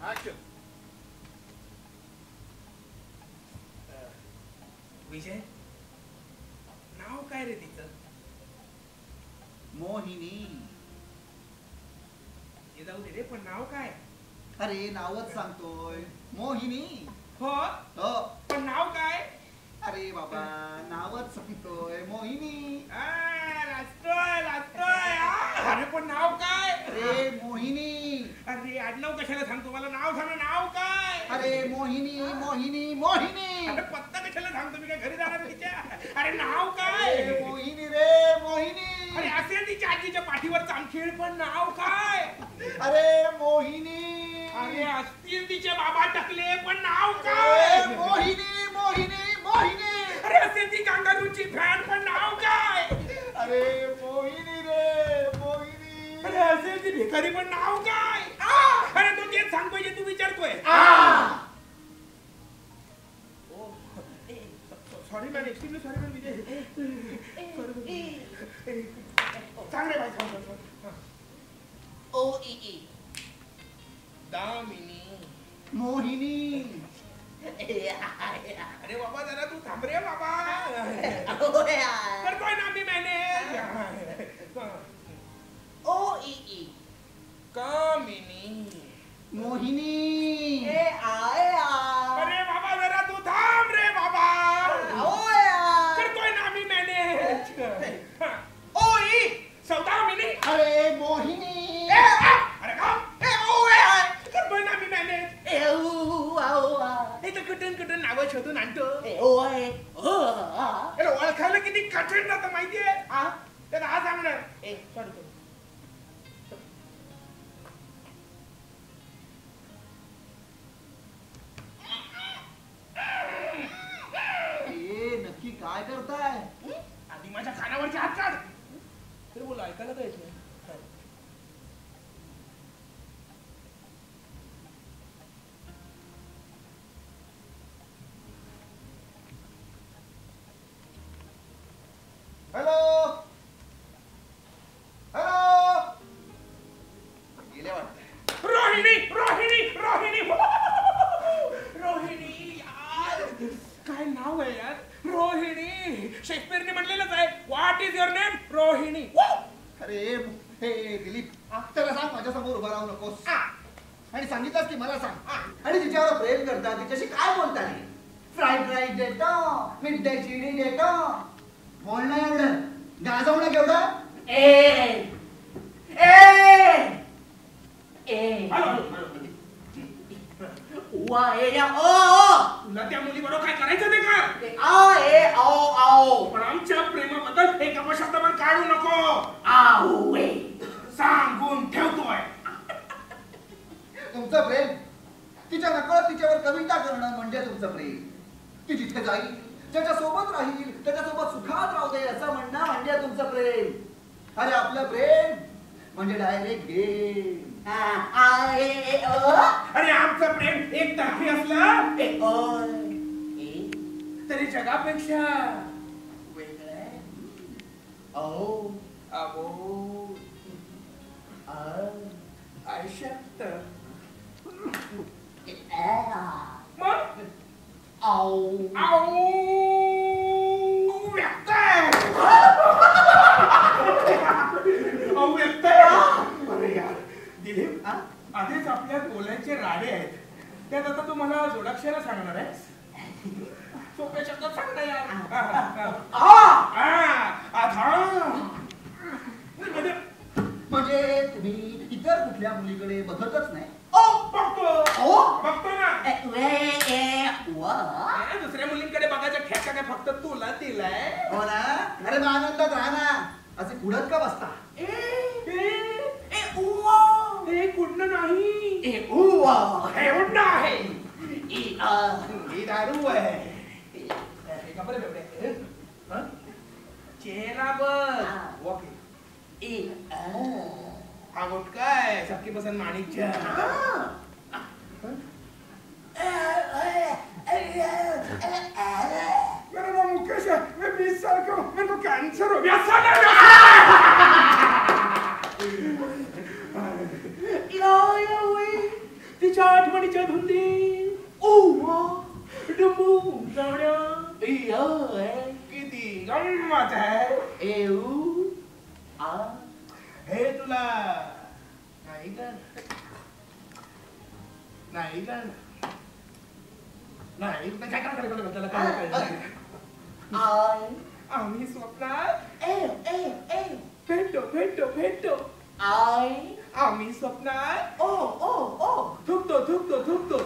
Action. विजय, नाव काय रे तिचं? मोहिनी. हे जाऊ दे रे, पण नाव काय? अरे नावच सांगतोय, मोहिनी. हो हो, पण नाव काय? अरे बाबा नावच सांगतोय, मोहिनी. लाजतोय लाजतोय. अरे पण नाव काय? अरे मोहिनी. अरे आडनाव कशाला सांगतो, मला नाव सांग. नाव काय? अरे मोहिनी मोहिनी मोहिनी. अरे पत्ता कशाला सांगतो, मी काय घरी जाणार आहे तिच्या? अरे नाव काय? मोहिनी रे मोहिनी. अरे असेल तिच्या आजीच्या पाठीवर चामखीळ, पण नाव काय? अरे मोहिनी. अरे असतील तिचे बाबा टकले, पण नाव काय? मोहिनी मोहिनी मोहिनी. अरे असेल ती कांगारूची फॅन, पण नाव काय? अरे मोहिनी रे मोहिनी. अरे असेल ती भिकारी, पण नाव काय? अरे तू तेच सांगतोय जे तू विचारतोय. Sorry man, extremely sorry man. Vijay सांग रे भाई, सांग. OEE. दामिनी. मोहिनी. अरे बाबा जरा तू थांब रे बाबा. OEE. करतोय ना मी मॅनेज. OEE. कामिनी. मोहिनी. अरे बाबा जरा तू थांब रे बाबा. करतोय ना मी मॅनेज. OE. सौदामिनी. अरे मोहिनी. अरे का? करतोय ना मी मॅनेज. हे तर कटन नावं शोधून आणतो. अरे ओळखायला किती कठीण जातं माहितीये. त्याला हा सांगणार. सॉरी. नक्की काय करताय? आधी माझ्या कानावरचे हात काढ. तर बोल, ऐकायला काय येत नाही. Hello hello. गेले वाटत. रोहिणी रोहिणी रोहिणी रोहिणी. यार काय नाव आहे यार, रोहिणी. शेक्सपियरने म्हणलेलंच आहे, what is your name? Rohini. अरे हे दिलीप, त्याला सांग माझ्या समोर उभा राहू नकोस. आणि सांगितलंस की मला सांग. आणि तिच्यावर प्रेम करता, तिच्याशी काय बोलता रे? फ्राईड राईस देतो, मिठाची चिडी देतो. बोलणं एवढं, गाजवणं केवढं? तुला त्या मुलीबरोबर काय करायचं ते कर. पण आमच्या प्रेमाबद्दल एक अपशब्द पण काढू नको. सांगून ठेवतोय. तुमचं प्रेम, तिच्या नकळत तिच्यावर कविता करणं म्हणजे तुमचं प्रेम. ती जिथे जाईल, त्याच्यासोबत राहील, त्याच्यासोबत सुखात राहू दे असं म्हणणं म्हणजे तुमचं प्रेम. अरे आपलं प्रेम म्हणजे डायरेक्ट गेम. अरे आमचं प्रेम एक तर्फी असलं तरी जगापेक्षा वेगळं. आयुष्यात मग व्यक्त अरे यार दिलीप, आधीच आपल्या बोलायचे राडे आहेत, त्यात आता तू मला जोडाक्षराला सांगणार आहेस? सोप्या शब्दात सांग ना यार. म्हणजे तुम्ही इतर कुठल्या मुलीकडे बघतच नाही? बघतो ना. दुसऱ्या मुलींकडे बघायचा ठेका काय फक्त तुला दिलाय? हो ना. अरे मग आनंदात राहा ना, असे कुडत का बसता? कुठनं नाही, उडणं आहे. ही दारू आहे. चेहरा बघ. ओके. हा गुटखा आहे, सबकी पसंद माणिकच्या. मेरा नाम मुकेश है, मैं 20 साल का हूँ, मेरे को कैंसर हो गया. पूर्वीच्या आठवणीच्या धुंदीत ओवा डुंबून जाण्या किती गंमत आहे हे तुला नाही का नाही का नाही काय काय त्याला काय आम्ही स्वप्नात भेटतो भेटतो भेटतो आम्ही स्वप्नात थुकतो थुकतो थुकतो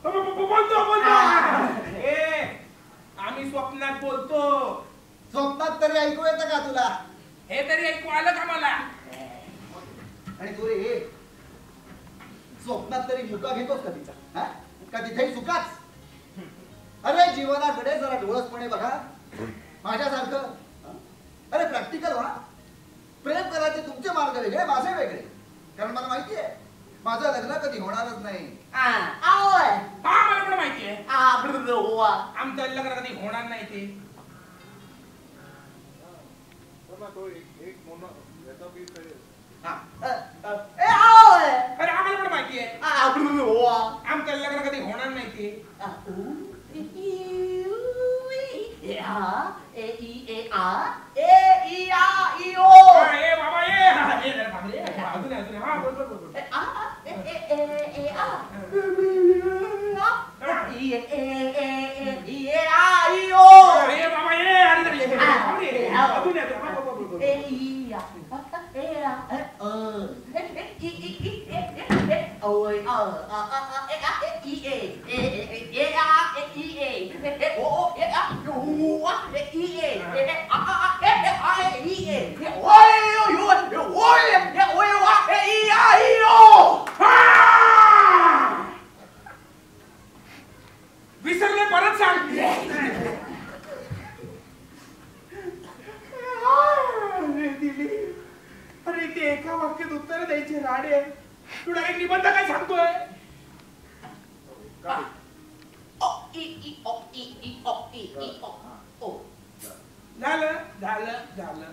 बोलतो बोलतो आम्ही स्वप्नात बोलतो स्वप्नात तरी ऐकू येतं का तुला हे तरी ऐकू आलं का मला आणि तू रे स्वप्नात तरी मुका घेतोस का तिचा हा? का तिथेही चुकाच अरे जीवनाकडे जरा डोळसपणे बघा माझ्यासारखं अरे प्रॅक्टिकल व्हा प्रेम करायचे तुमचे मार्ग वेगळे माझे वेगळे कारण मला माहिती आहे माझं लग्न कधी होणारच नाही मला पण माहिती आहे आमचं लग्न कधी होणार नाही ते अरे आम्हाला पण माहिती आहे आमचं लग्न कधी होणार नाही ते विसरले परत सांग अरे ते एका वाक्यात उत्तर द्यायचे राडे तू डायरेक्ट निबंध काय सांगतोय झालं झालं झालं